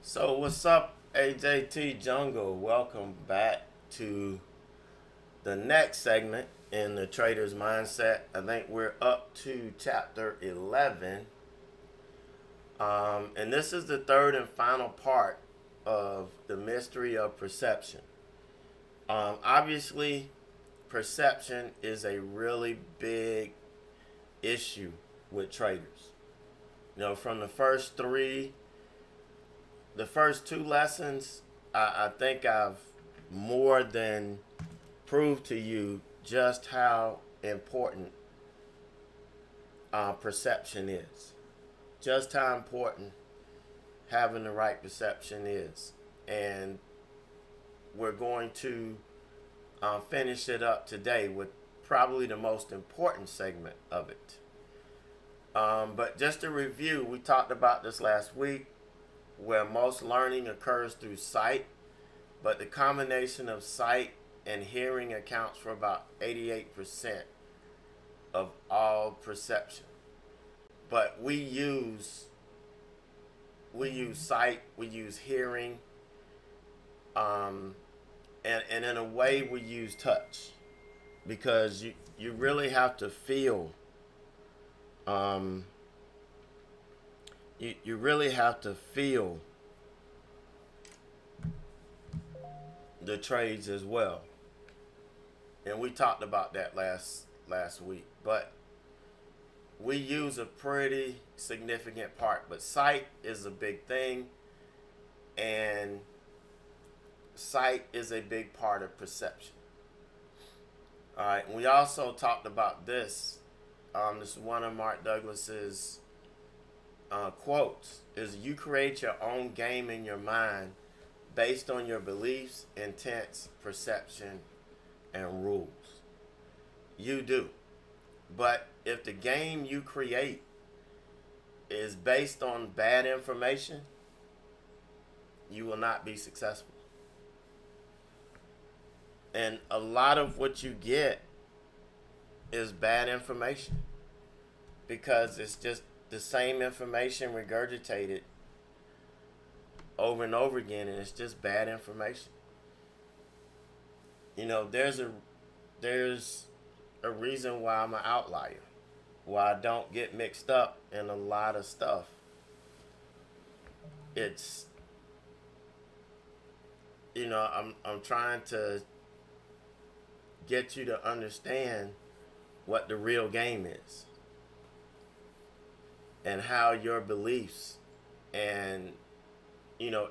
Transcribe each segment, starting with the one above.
So what's up, AJT Jungle? Welcome back to the next segment in the Trader's Mindset. I think we're up to chapter 11. And this is the third and final part of the mystery of perception. Obviously, perception is a really big issue with traders. From the first two lessons, I think I've more than proved to you just how important perception is. Just how important having the right perception is. And we're going to finish it up today with probably the most important segment of it. But just to review, we talked about this last week where most learning occurs through sight, but the combination of sight and hearing accounts for about 88% of all perception. But we use sight, we use hearing, and in a way we use touch because you really have to feel. You really have to feel the trades as well, and we talked about that last week. But we use a pretty significant part. But sight is a big thing, and sight is a big part of perception. All right, and we also talked about this. This is one of Mark Douglas's quotes: "Is you create your own game in your mind based on your beliefs, intents, perception, and rules." You do. But if the game you create is based on bad information, you will not be successful. And a lot of what you get is bad information because it's just the same information regurgitated over and over again, and it's just bad information. There's a reason why I'm an outlier, why I don't get mixed up in a lot of stuff. It's I'm trying to get you to understand what the real game is and how your beliefs and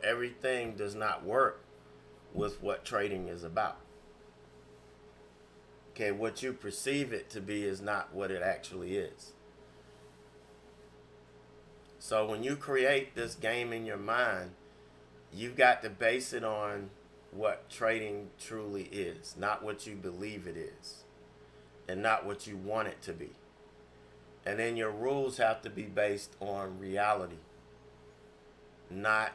everything does not work with what trading is about. Okay, what you perceive it to be is not what it actually is. So when you create this game in your mind, you've got to base it on what trading truly is, not what you believe it is, and not what you want it to be. And then your rules have to be based on reality, not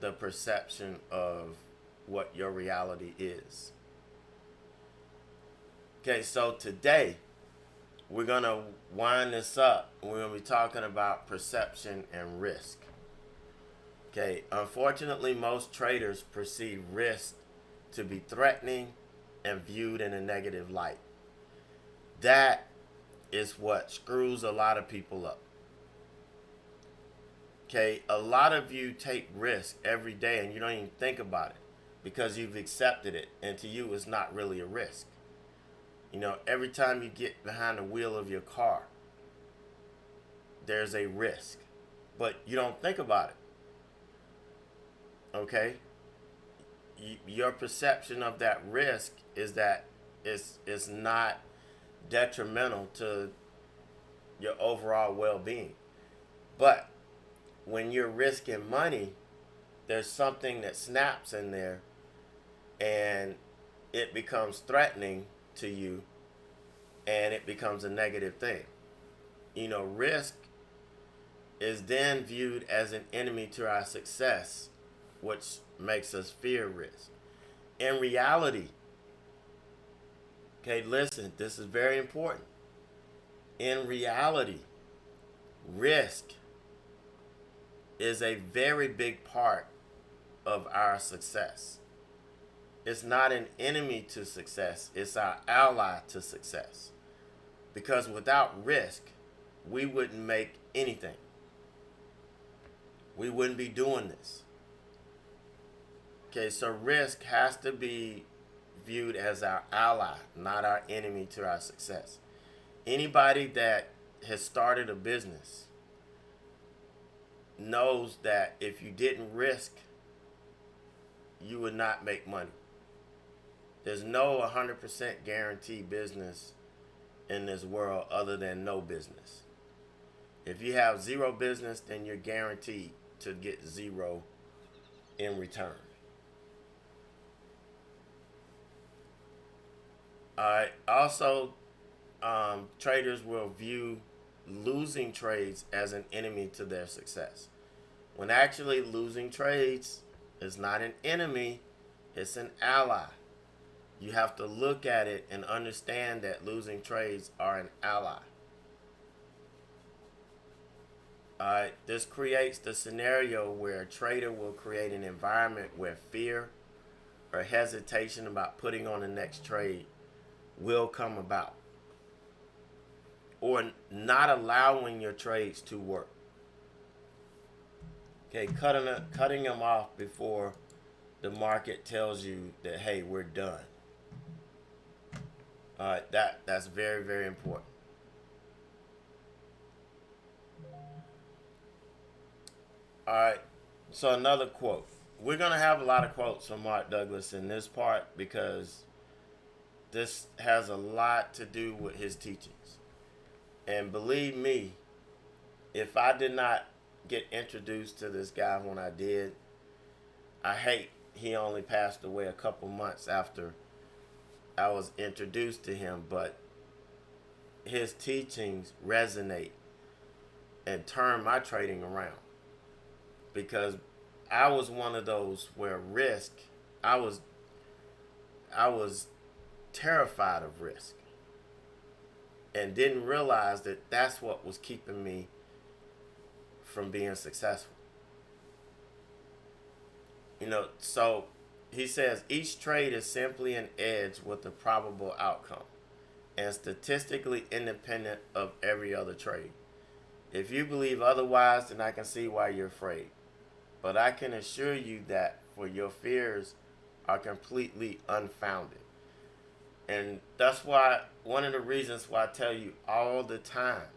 the perception of what your reality is. Okay, so today we're going to wind this up. We're going to be talking about perception and risk. Okay, unfortunately, most traders perceive risk to be threatening and viewed in a negative light. That is what screws a lot of people up. Okay, a lot of you take risk every day and you don't even think about it because you've accepted it, and to you it's not really a risk. Every time you get behind the wheel of your car, there's a risk, but you don't think about it. Okay? Your perception of that risk is that it's not detrimental to your overall well-being. But when you're risking money, there's something that snaps in there and it becomes threatening to you, and it becomes a negative thing. Risk is then viewed as an enemy to our success, which makes us fear risk. In reality, okay, listen, this is very important. In reality, risk is a very big part of our success. It's not an enemy to success, it's our ally to success. Because without risk, we wouldn't make anything. We wouldn't be doing this. Okay, so risk has to be viewed as our ally, not our enemy to our success. Anybody that has started a business knows that if you didn't risk, you would not make money. There's no 100% guarantee business in this world other than no business. If you have zero business, then you're guaranteed to get zero in return. Also, traders will view losing trades as an enemy to their success. When actually losing trades is not an enemy, it's an ally. You have to look at it and understand that losing trades are an ally. This creates the scenario where a trader will create an environment where fear or hesitation about putting on the next trade will come about, or not allowing your trades to work. Okay, cutting them off before the market tells you that, hey, we're done. That's very, very important. All right, so another quote. We're going to have a lot of quotes from Mark Douglas in this part because this has a lot to do with his teachings. And believe me, if I did not get introduced to this guy when I did, I hate he only passed away a couple months after I was introduced to him, but his teachings resonate and turn my trading around. Because I was one of those where risk, I was terrified of risk and didn't realize that that's what was keeping me from being successful. So he says each trade is simply an edge with a probable outcome and statistically independent of every other trade. If you believe otherwise, then I can see why you're afraid. But I can assure you that for your fears are completely unfounded. And that's why one of the reasons why I tell you all the time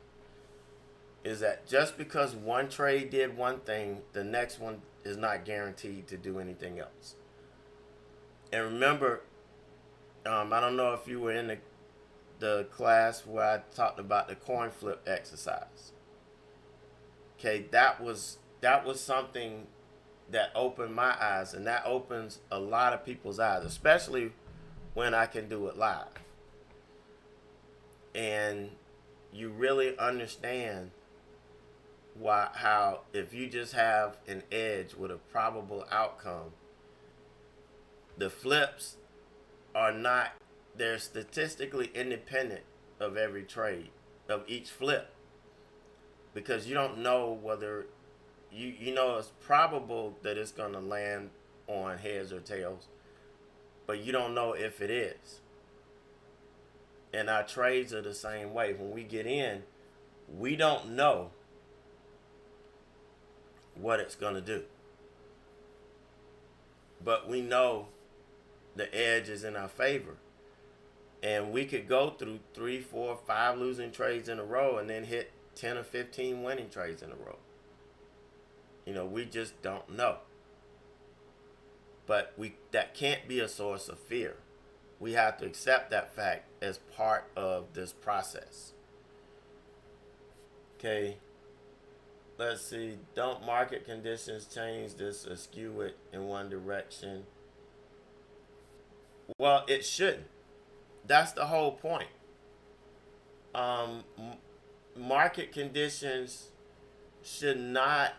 is that just because one trade did one thing, the next one is not guaranteed to do anything else. And remember, I don't know if you were in the class where I talked about the coin flip exercise. Okay, that was something that opened my eyes, and that opens a lot of people's eyes, especially when I can do it live. And you really understand how if you just have an edge with a probable outcome, the flips they're statistically independent of every trade, of each flip. Because you don't know whether, you know it's probable that it's going to land on heads or tails, but you don't know if it is. And our trades are the same way. When we get in, we don't know what it's going to do. But we know the edge is in our favor. And we could go through 3, 4, 5 losing trades in a row and then hit 10 or 15 winning trades in a row. We just don't know. But that can't be a source of fear. We have to accept that fact as part of this process. Okay. Let's see. Don't market conditions change this or skew it in one direction? Well, it shouldn't. That's the whole point. Market conditions should not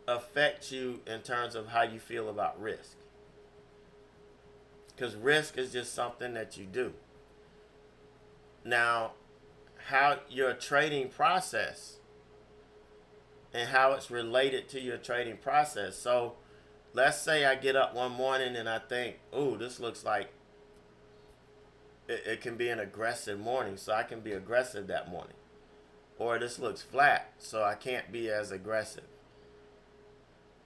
affect you in terms of how you feel about risk. Because risk is just something that you do. Now, how your trading process and how it's related to your trading process. So let's say I get up one morning and I think, "Ooh, this looks like it can be an aggressive morning, so I can be aggressive that morning." Or this looks flat, so I can't be as aggressive.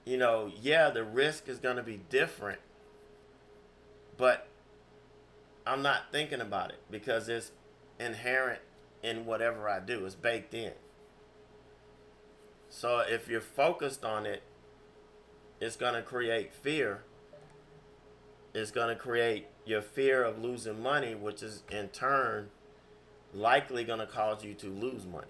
Yeah, the risk is going to be different, but I'm not thinking about it because it's inherent in whatever I do. It's baked in. So if you're focused on it, it's going to create fear. It's going to create your fear of losing money, which is in turn likely going to cause you to lose money.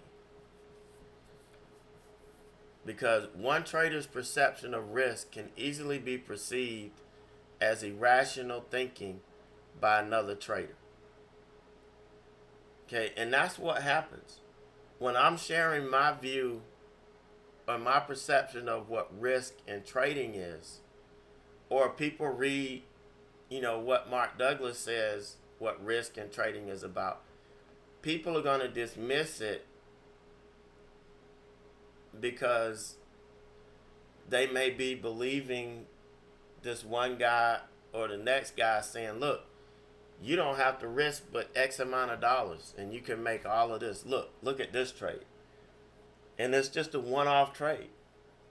Because one trader's perception of risk can easily be perceived as irrational thinking by another trader. Okay, and that's what happens. When I'm sharing my view or my perception of what risk in trading is, or people read, what Mark Douglas says, what risk in trading is about, people are going to dismiss it because they may be believing this one guy or the next guy saying, "Look, you don't have to risk but X amount of dollars and you can make all of this. Look at this trade." And it's just a one-off trade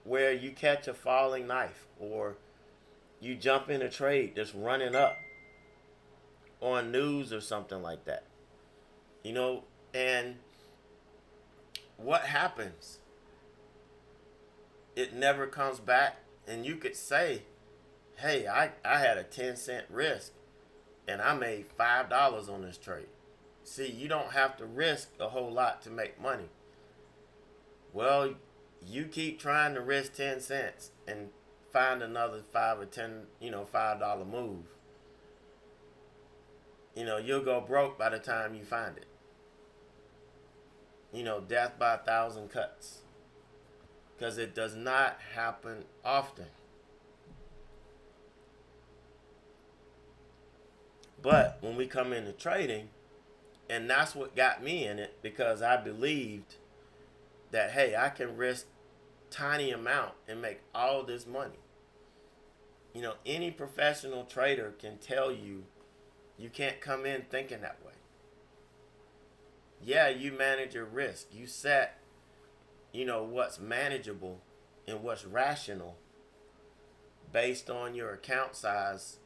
where you catch a falling knife or you jump in a trade that's running up on news or something like that. And what happens? It never comes back, and you could say, "Hey, I had a 10-cent risk and I made $5 on this trade." See, you don't have to risk a whole lot to make money. Well, you keep trying to risk 10 cents and find another 5 or 10, $5 move. You'll go broke by the time you find it. Death by 1,000 cuts. Because it does not happen often. But when we come into trading, and that's what got me in it, because I believed that, hey, I can risk tiny amount and make all this money. Any professional trader can tell you you can't come in thinking that way. Yeah, you manage your risk. You set, what's manageable and what's rational based on your account size,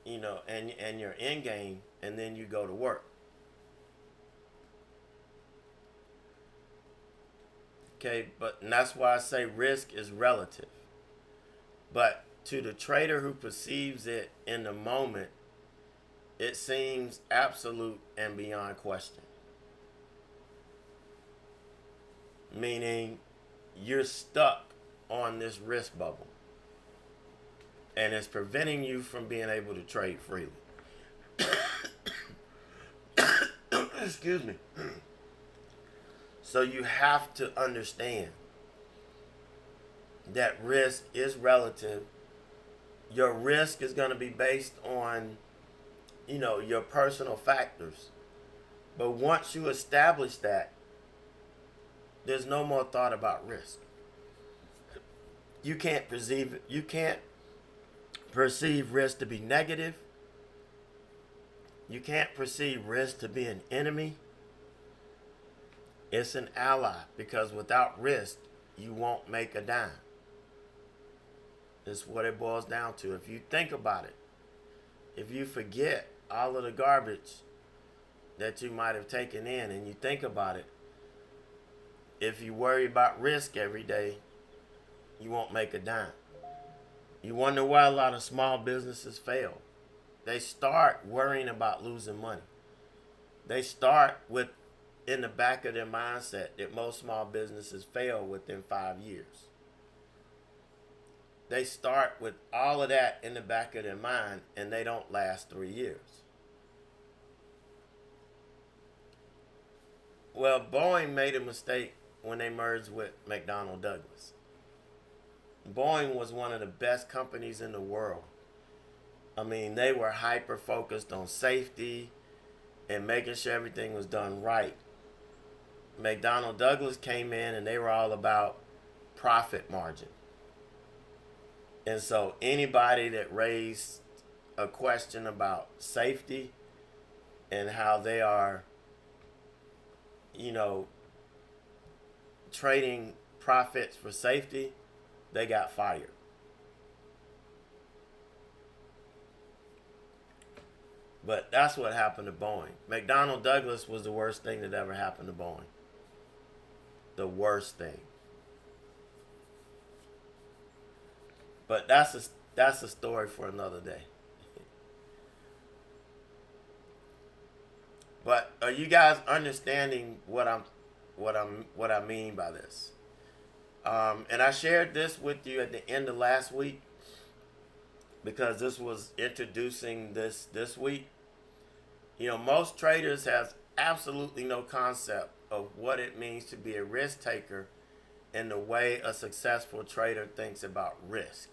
and your end game, and then you go to work. Okay, and that's why I say risk is relative. But to the trader who perceives it in the moment, it seems absolute and beyond question. Meaning, you're stuck on this risk bubble. And it's preventing you from being able to trade freely. Excuse me. So you have to understand that risk is relative. Your risk is going to be based on, your personal factors. But once you establish that, there's no more thought about risk. You can't perceive risk to be negative. You can't perceive risk to be an enemy. It's an ally, because without risk, you won't make a dime. That's what it boils down to. If you think about it, if you forget all of the garbage that you might have taken in and you think about it, if you worry about risk every day, you won't make a dime. You wonder why a lot of small businesses fail. They start worrying about losing money. They start with, in the back of their mindset, that most small businesses fail within 5 years. They start with all of that in the back of their mind, and they don't last 3 years. Well, Boeing made a mistake when they merged with McDonnell Douglas. Boeing was one of the best companies in the world. I mean, they were hyper focused on safety and making sure everything was done right. McDonnell Douglas came in and they were all about profit margin. And so anybody that raised a question about safety and how they are, you know, trading profits for safety, they got fired. But that's what happened to Boeing. McDonnell Douglas was the worst thing that ever happened to Boeing. The worst thing. But that's a story for another day. But are you guys understanding what I mean by this? And I shared this with you at the end of last week because this was introducing this week. You know, most traders have absolutely no concept of what it means to be a risk taker and the way a successful trader thinks about risk.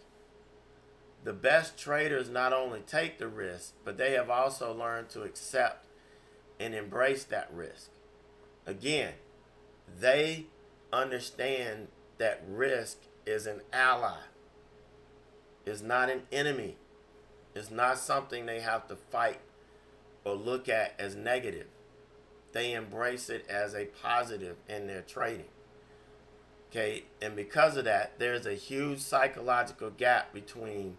The best traders not only take the risk, but they have also learned to accept and embrace that risk. Again, they understand that risk is an ally. It's not an enemy. It's not something they have to fight or look at as negative. They embrace it as a positive in their trading. Okay, and because of that, there's a huge psychological gap between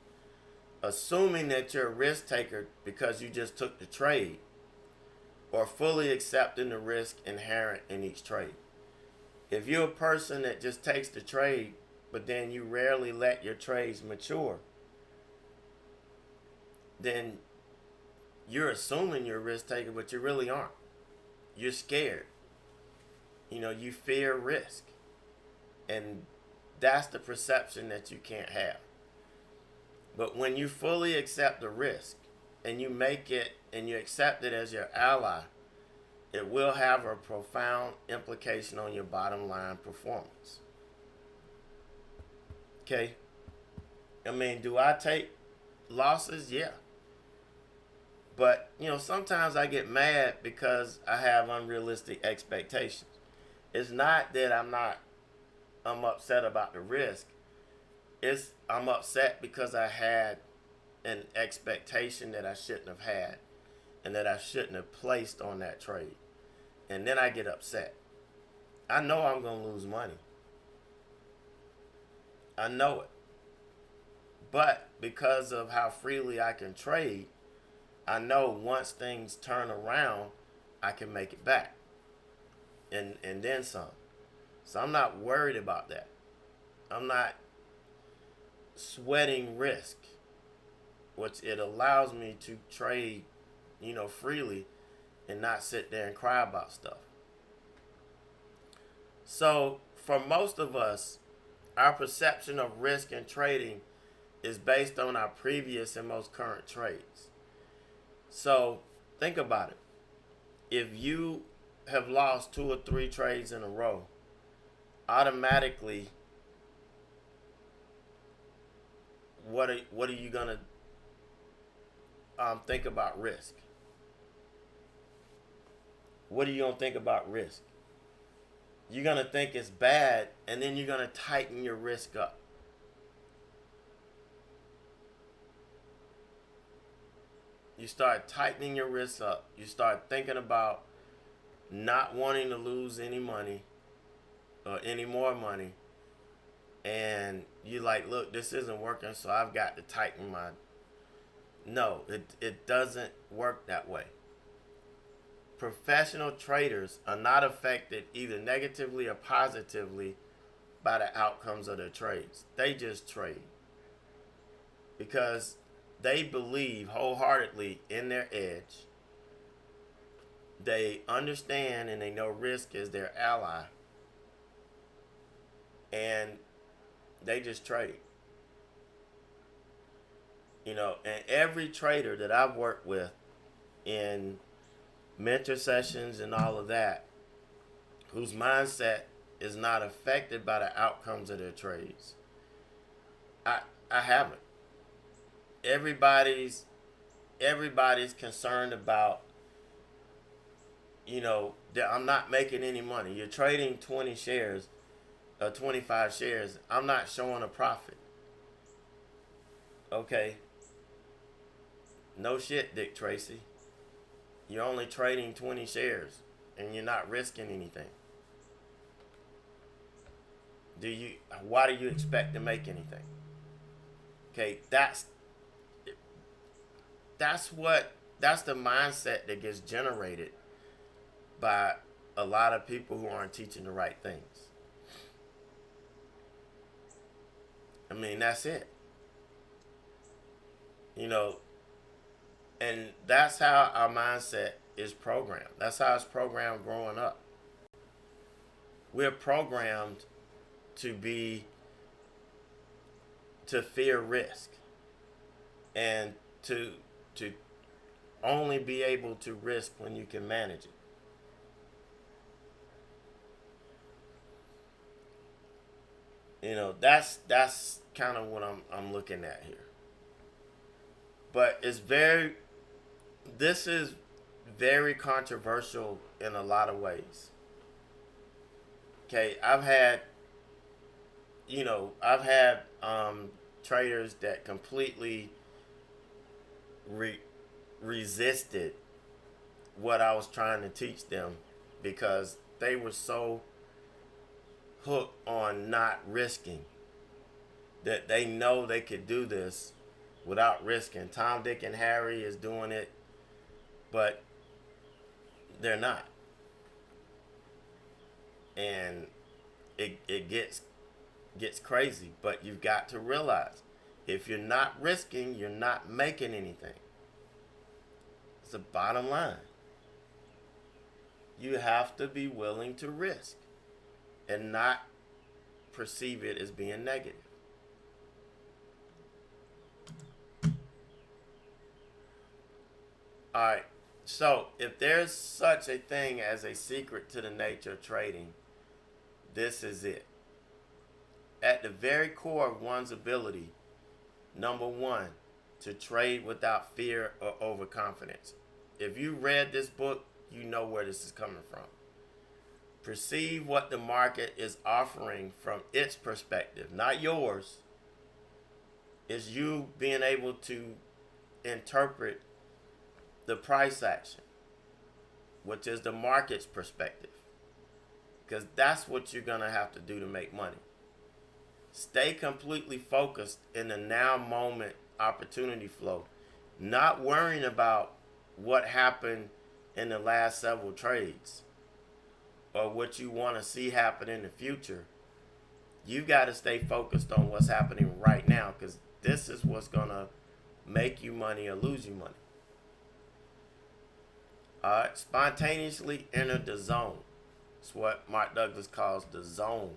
assuming that you're a risk taker because you just took the trade or fully accepting the risk inherent in each trade. If you're a person that just takes the trade, but then you rarely let your trades mature, then you're assuming you're a risk taker, but you really aren't. You're scared. You know, you fear risk. And that's the perception that you can't have. But when you fully accept the risk and you make it and you accept it as your ally, it will have a profound implication on your bottom line performance. Okay? I mean, do I take losses? Yeah. But, you know, sometimes I get mad because I have unrealistic expectations. It's not that I'm upset about the risk. I'm upset because I had an expectation that I shouldn't have had and that I shouldn't have placed on that trade. And then I get upset. I know I'm going to lose money. I know it. But because of how freely I can trade, I know once things turn around, I can make it back. And then some. So I'm not worried about that. I'm not sweating risk, which it allows me to trade, you know, freely and not sit there and cry about stuff. So for most of us, our perception of risk in trading is based on our previous and most current trades. So think about it. If you have lost 2 or 3 trades in a row, automatically, what are you gonna think about risk? What are you gonna think about risk? You're gonna think it's bad, and then you're gonna tighten your risk up. You start tightening your risk up. You start thinking about not wanting to lose any money or any more money. And you're like, look, this isn't working, so I've got to tighten my... No, it doesn't work that way. Professional traders are not affected either negatively or positively by the outcomes of their trades. They just trade. Because they believe wholeheartedly in their edge. They understand and they know risk is their ally. And they just trade. You know, and every trader that I've worked with in mentor sessions and all of that, whose mindset is not affected by the outcomes of their trades, I haven't. Everybody's concerned about, I'm not making any money. You're trading 20 shares, 25 shares. I'm not showing a profit. Okay. No shit, Dick Tracy. You're only trading 20 shares and you're not risking anything. Why do you expect to make anything? Okay, that's the mindset that gets generated by a lot of people who aren't teaching the right things. I mean, that's it. You know, and that's how our mindset is programmed. That's how it's programmed growing up. We're programmed to fear risk and to only be able to risk when you can manage it. That's kind of what I'm looking at here. But this is very controversial in a lot of ways. Okay, I've had traders that completely resisted what I was trying to teach them because they were so hooked on not risking that they know they could do this without risking. Tom, Dick, and Harry is doing it, but they're not. And it gets crazy, but you've got to realize if you're not risking, you're not making anything. It's the bottom line. You have to be willing to risk and not perceive it as being negative. All right. So, if there's such a thing as a secret to the nature of trading, this is it. At the very core of one's ability, number one, to trade without fear or overconfidence. If you read this book, you know where this is coming from. Perceive what the market is offering from its perspective, not yours. It's you being able to interpret the price action, which is the market's perspective. Because that's what you're going to have to do to make money. Stay completely focused in the now moment opportunity flow, not worrying about what happened in the last several trades or what you want to see happen in the future. You've got to stay focused on what's happening right now because this is what's going to make you money or lose you money. Spontaneously enter the zone. It's what Mark Douglas calls the zone.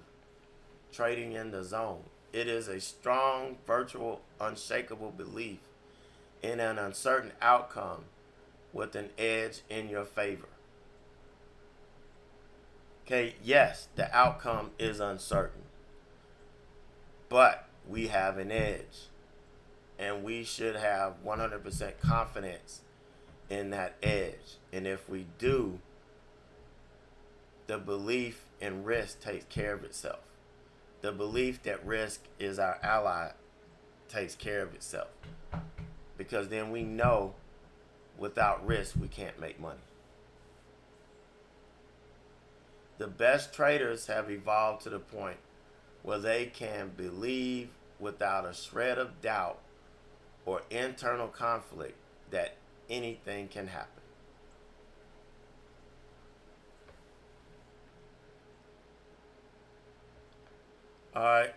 Trading in the zone. It is a strong, virtual, unshakable belief in an uncertain outcome with an edge in your favor. Okay, yes, the outcome is uncertain, but we have an edge, and we should have 100% confidence in that edge. And if we do, the belief in risk takes care of itself. The belief that risk is our ally takes care of itself. Because then we know without risk we can't make money. The best traders have evolved to the point where they can believe without a shred of doubt or internal conflict that anything can happen. All right.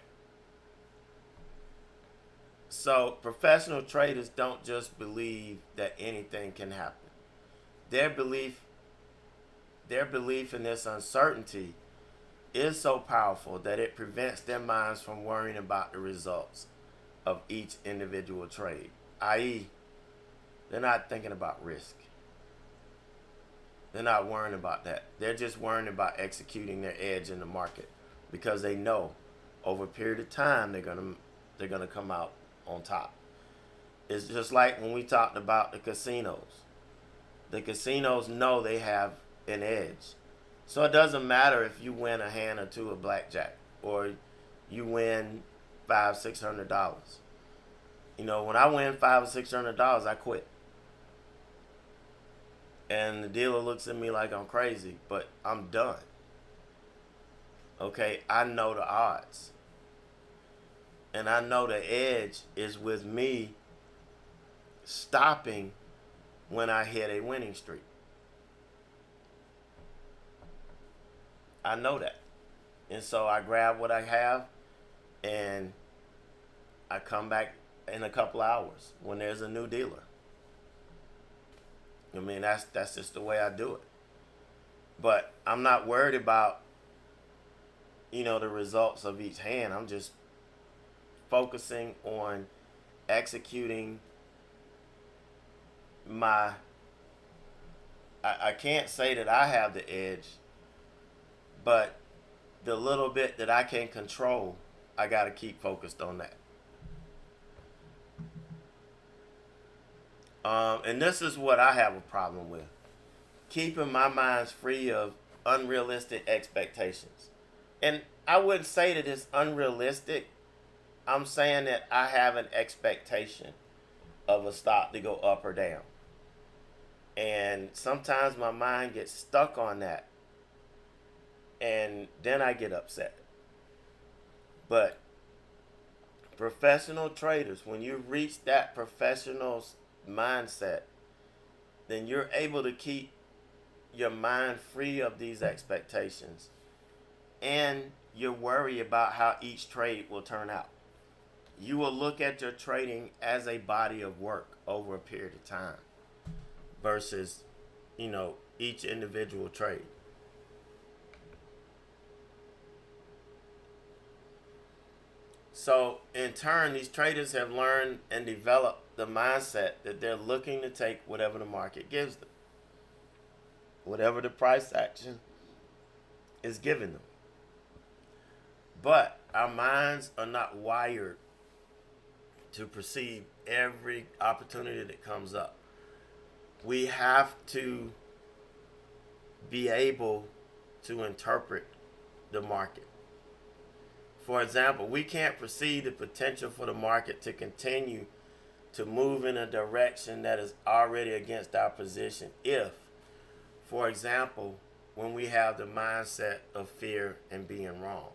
So professional traders don't just believe that anything can happen. Their belief in this uncertainty is so powerful that it prevents their minds from worrying about the results of each individual trade, i.e., they're not thinking about risk. They're not worrying about that. They're just worrying about executing their edge in the market because they know over a period of time they're gonna come out on top. It's just like when we talked about the casinos. The casinos know they have an edge. So it doesn't matter if you win a hand or two of blackjack or you win $500-$600. When I win $500 or $600, I quit. And the dealer looks at me like I'm crazy, but I'm done. Okay, I know the odds. And I know the edge is with me stopping when I hit a winning streak. I know that. And so I grab what I have and I come back in a couple hours when there's a new dealer. I mean, that's just the way I do it. But I'm not worried about, the results of each hand. I'm just focusing on executing I can't say that I have the edge, but the little bit that I can control, I got to keep focused on that. And this is what I have a problem with. Keeping my mind free of unrealistic expectations. And I wouldn't say that it's unrealistic. I'm saying that I have an expectation of a stock to go up or down. And sometimes my mind gets stuck on that. And then I get upset. But professional traders, when you reach that professional mindset, then you're able to keep your mind free of these expectations. And you worry about how each trade will turn out. You will look at your trading as a body of work over a period of time versus, each individual trade. So in turn, these traders have learned and developed the mindset that they're looking to take whatever the market gives them, whatever the price action is giving them. But our minds are not wired to perceive every opportunity that comes up. We have to be able to interpret the market. For example, we can't perceive the potential for the market to continue to move in a direction that is already against our position if, for example, when we have the mindset of fear and being wrong.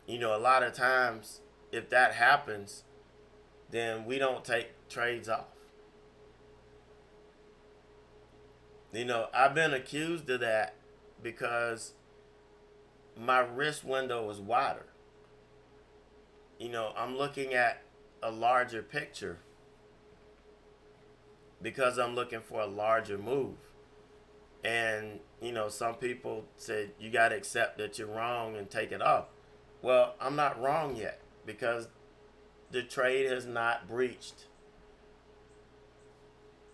A lot of times, if that happens, then we don't take trades off. I've been accused of that because my risk window is wider. I'm looking at a larger picture because I'm looking for a larger move. And, some people said you got to accept that you're wrong and take it off. Well, I'm not wrong yet because the trade has not breached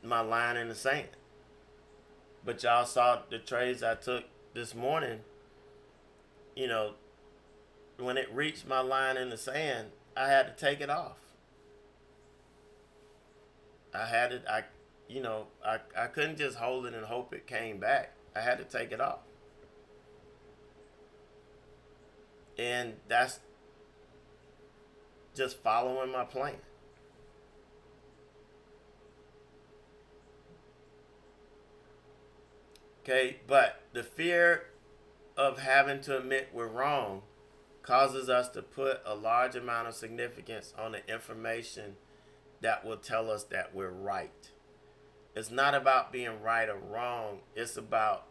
my line in the sand. But y'all saw the trades I took this morning. When it reached my line in the sand, I had to take it off. I couldn't just hold it and hope it came back. I had to take it off. And that's just following my plan. Okay, but the fear of having to admit we're wrong causes us to put a large amount of significance on the information that will tell us that we're right. It's not about being right or wrong. It's about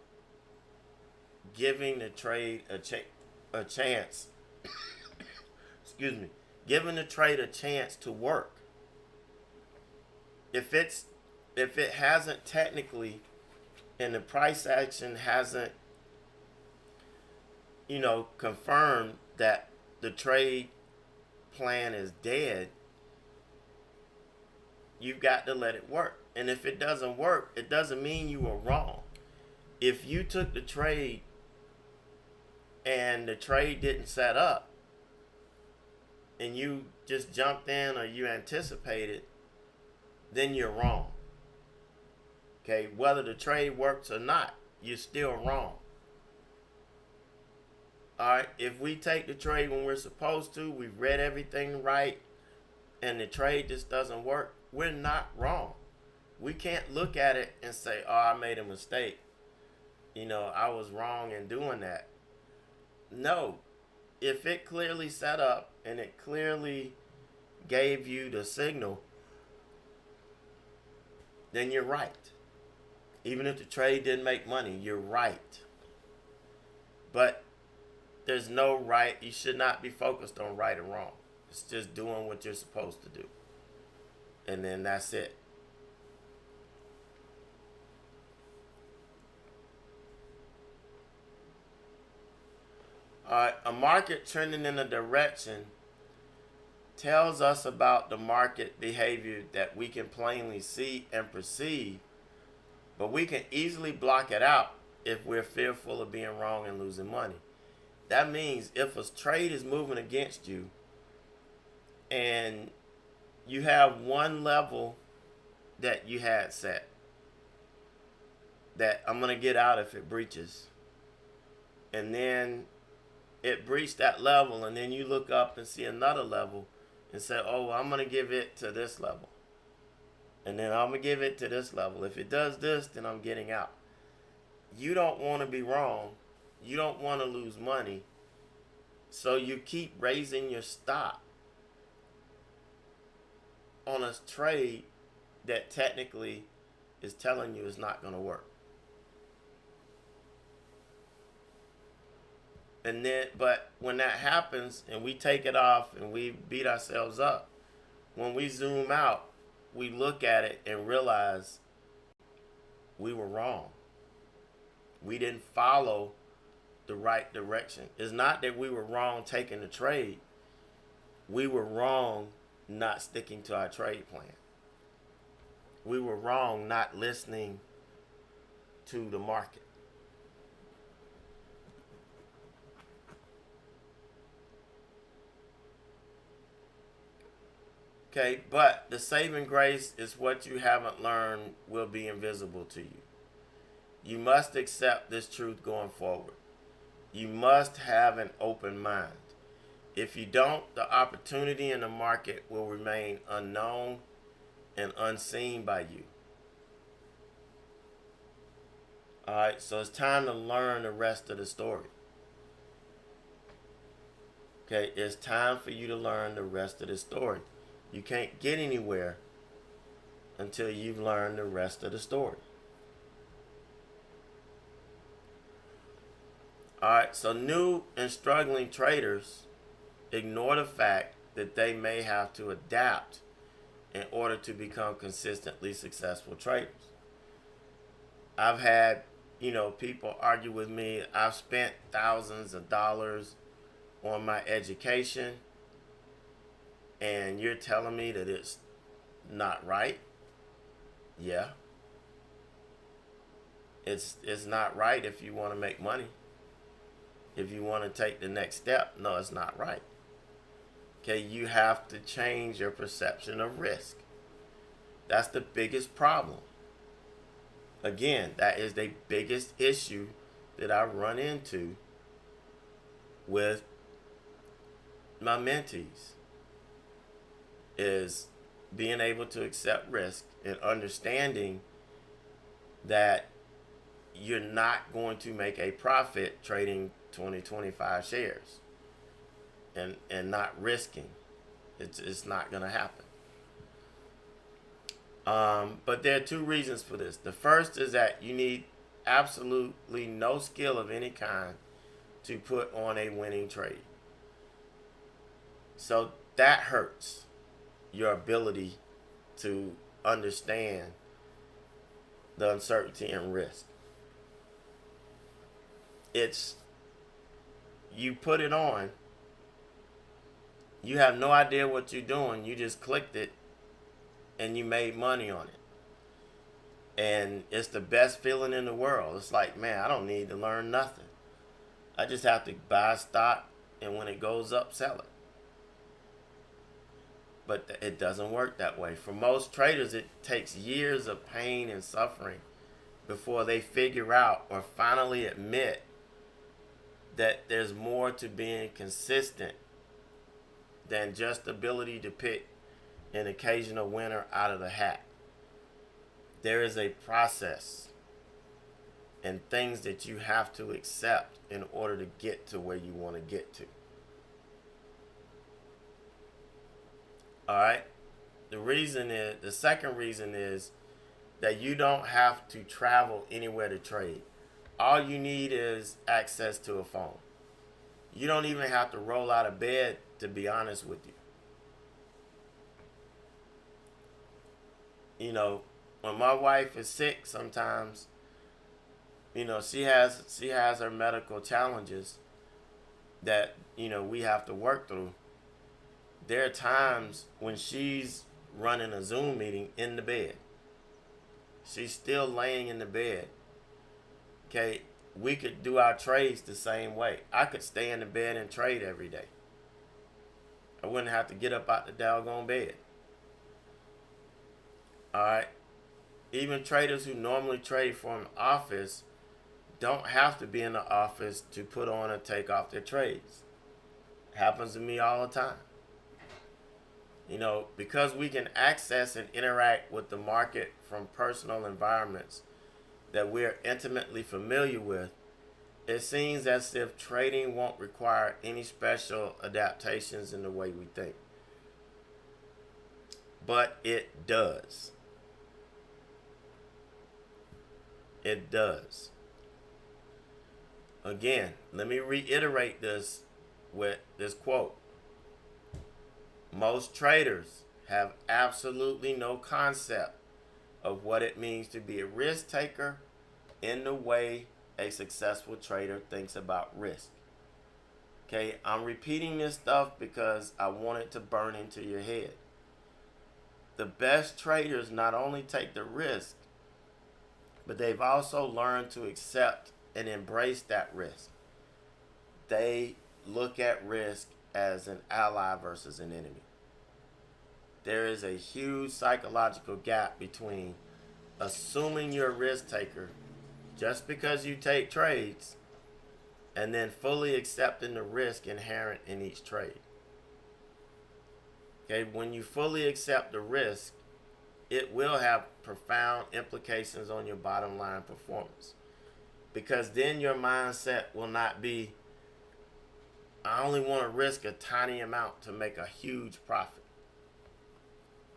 giving the trade a chance. Excuse me. Giving the trade a chance to work. If it hasn't technically, and the price action hasn't, confirmed that the trade plan is dead, you've got to let it work. And if it doesn't work, it doesn't mean you were wrong. If you took the trade and the trade didn't set up and you just jumped in or you anticipated, then you're wrong. Okay, whether the trade works or not, you're still wrong. All right, if we take the trade when we're supposed to, we've read everything right, and the trade just doesn't work, we're not wrong. We can't look at it and say, oh, I made a mistake. I was wrong in doing that. No, if it clearly set up and it clearly gave you the signal, then you're right. Even if the trade didn't make money, you're right. But there's no right. You should not be focused on right or wrong. It's just doing what you're supposed to do. And then that's it. All right, a market trending in a direction tells us about the market behavior that we can plainly see and perceive, but we can easily block it out if we're fearful of being wrong and losing money. That means if a trade is moving against you and you have one level that you had set, that I'm going to get out if it breaches, and then it breached that level, and then you look up and see another level and say, oh, I'm going to give it to this level. And then I'm going to give it to this level. If it does this, then I'm getting out. You don't want to be wrong. You don't want to lose money. So you keep raising your stop on a trade that technically is telling you it's not going to work. And then, but when that happens and we take it off and we beat ourselves up, when we zoom out, we look at it and realize we were wrong. We didn't follow the right direction. It's not that we were wrong taking the trade. We were wrong not sticking to our trade plan. We were wrong not listening to the market. Okay, but the saving grace is what you haven't learned will be invisible to you. You must accept this truth going forward. You must have an open mind. If you don't, the opportunity in the market will remain unknown and unseen by you. All right, so it's time to learn the rest of the story. Okay, it's time for you to learn the rest of the story. You can't get anywhere until you've learned the rest of the story. Alright, so new and struggling traders ignore the fact that they may have to adapt in order to become consistently successful traders. I've had, people argue with me. I've spent thousands of dollars on my education, and you're telling me that it's not right? Yeah. It's not right if you want to make money. If you want to take the next step, no, it's not right. Okay, you have to change your perception of risk. That's the biggest problem. Again, that is the biggest issue that I run into with my mentees, is being able to accept risk and understanding that you're not going to make a profit trading 20-25 shares and not risking. It's not going to happen. But there are two reasons for this. The first is that you need absolutely no skill of any kind to put on a winning trade. So that hurts your ability to understand the uncertainty and risk. It's, you put it on, you have no idea what you're doing, you just clicked it and you made money on it. And it's the best feeling in the world. It's like, man, I don't need to learn nothing. I just have to buy stock, and when it goes up, sell it. But it doesn't work that way. For most traders, it takes years of pain and suffering before they figure out or finally admit that there's more to being consistent than just the ability to pick an occasional winner out of the hat. There is a process and things that you have to accept in order to get to where you want to get to. All right? The second reason is that you don't have to travel anywhere to trade. All you need is access to a phone. You don't even have to roll out of bed, to be honest with you. You know, when my wife is sick sometimes, you know, she has her medical challenges that, you know, we have to work through. There are times when she's running a Zoom meeting in the bed. She's still laying in the bed. Okay, we could do our trades the same way. I could stay in the bed and trade every day. I wouldn't have to get up out the doggone bed. All right. Even traders who normally trade from an office don't have to be in the office to put on or take off their trades. It happens to me all the time. You know, because we can access and interact with the market from personal environments that we're intimately familiar with, it seems as if trading won't require any special adaptations in the way we think. But it does. It does. Again, let me reiterate this with this quote. Most traders have absolutely no concept of what it means to be a risk taker in the way a successful trader thinks about risk. Okay, I'm repeating this stuff because I want it to burn into your head. The best traders not only take the risk, but they've also learned to accept and embrace that risk. They look at risk as an ally versus an enemy. There is a huge psychological gap between assuming you're a risk taker just because you take trades and then fully accepting the risk inherent in each trade. Okay, when you fully accept the risk, it will have profound implications on your bottom line performance. Because then your mindset will not be, I only want to risk a tiny amount to make a huge profit.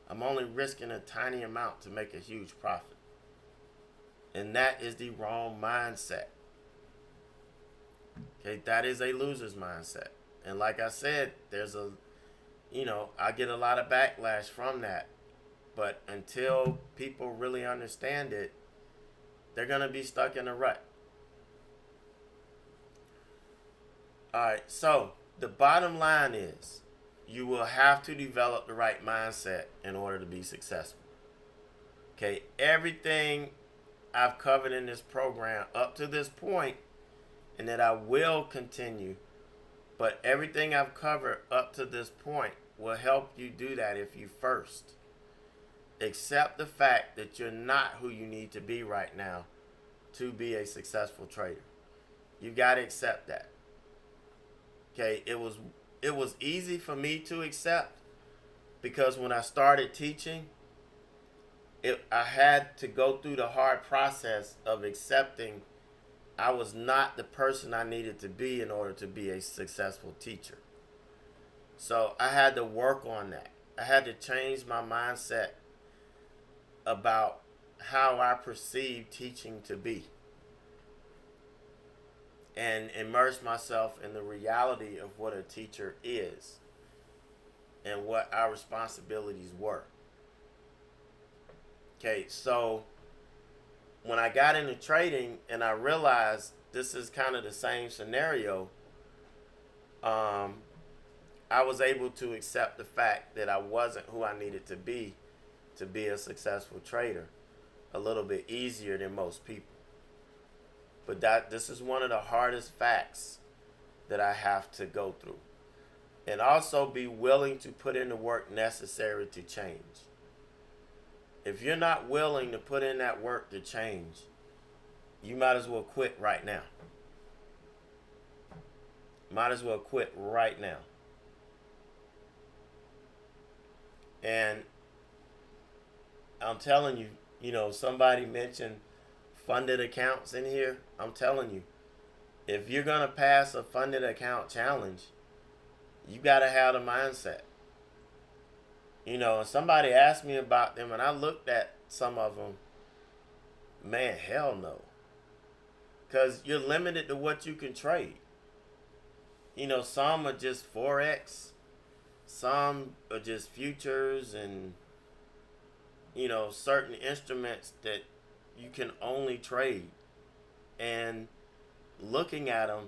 I'm only risking a tiny amount to make a huge profit. And that is the wrong mindset. Okay, that is a loser's mindset. And like I said, I get a lot of backlash from that. But until people really understand it, they're going to be stuck in a rut. All right, so the bottom line is you will have to develop the right mindset in order to be successful. Okay, everything I've covered in this program up to this point, and that I will continue, but everything I've covered up to this point will help you do that if you first accept the fact that you're not who you need to be right now to be a successful trader. You got to accept that. Okay, it was easy for me to accept because when I started teaching, I had to go through the hard process of accepting I was not the person I needed to be in order to be a successful teacher. So I had to work on that. I had to change my mindset about how I perceive teaching to be and immerse myself in the reality of what a teacher is and what our responsibilities were. Okay, so when I got into trading and I realized this is kind of the same scenario, I was able to accept the fact that I wasn't who I needed to be a successful trader a little bit easier than most people. But this is one of the hardest facts that I have to go through. And also be willing to put in the work necessary to change. If you're not willing to put in that work to change, you might as well quit right now. Might as well quit right now. And I'm telling you, somebody mentioned funded accounts in here. I'm telling you, if you're going to pass a funded account challenge, you got to have the mindset. And somebody asked me about them, and I looked at some of them. Man, hell no. Because you're limited to what you can trade. Some are just Forex. Some are just futures and, certain instruments that you can only trade. And looking at them,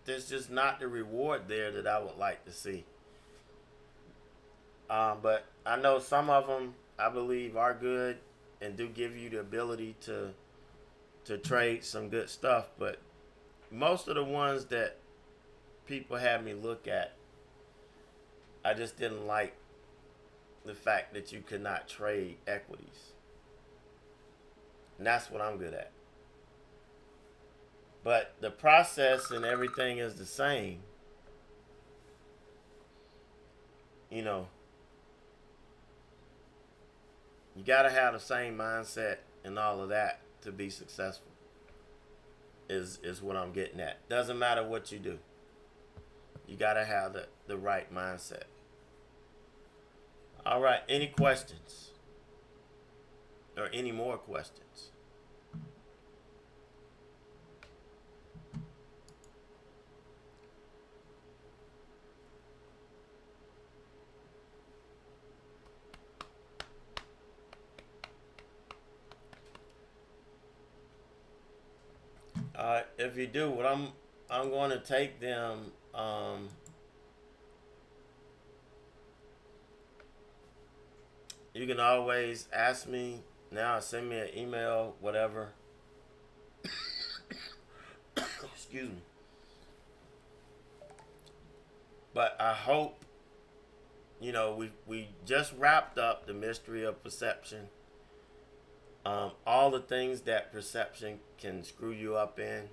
there's just not the reward there that I would like to see. But I know some of them, I believe, are good and do give you the ability to trade some good stuff. But most of the ones that people had me look at, I just didn't like the fact that you could not trade equities. And that's what I'm good at. But the process and everything is the same. You got to have the same mindset and all of that to be successful is what I'm getting at. Doesn't matter what you do. You got to have the right mindset. All right. Any questions? Or any more questions? If you do, what I'm going to take them. You can always ask me now. Send me an email, whatever. Excuse me. But I hope we just wrapped up the mystery of perception. All the things that perception can screw you up in.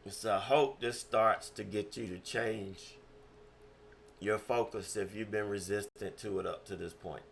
So I hope this starts to get you to change your focus if you've been resistant to it up to this point.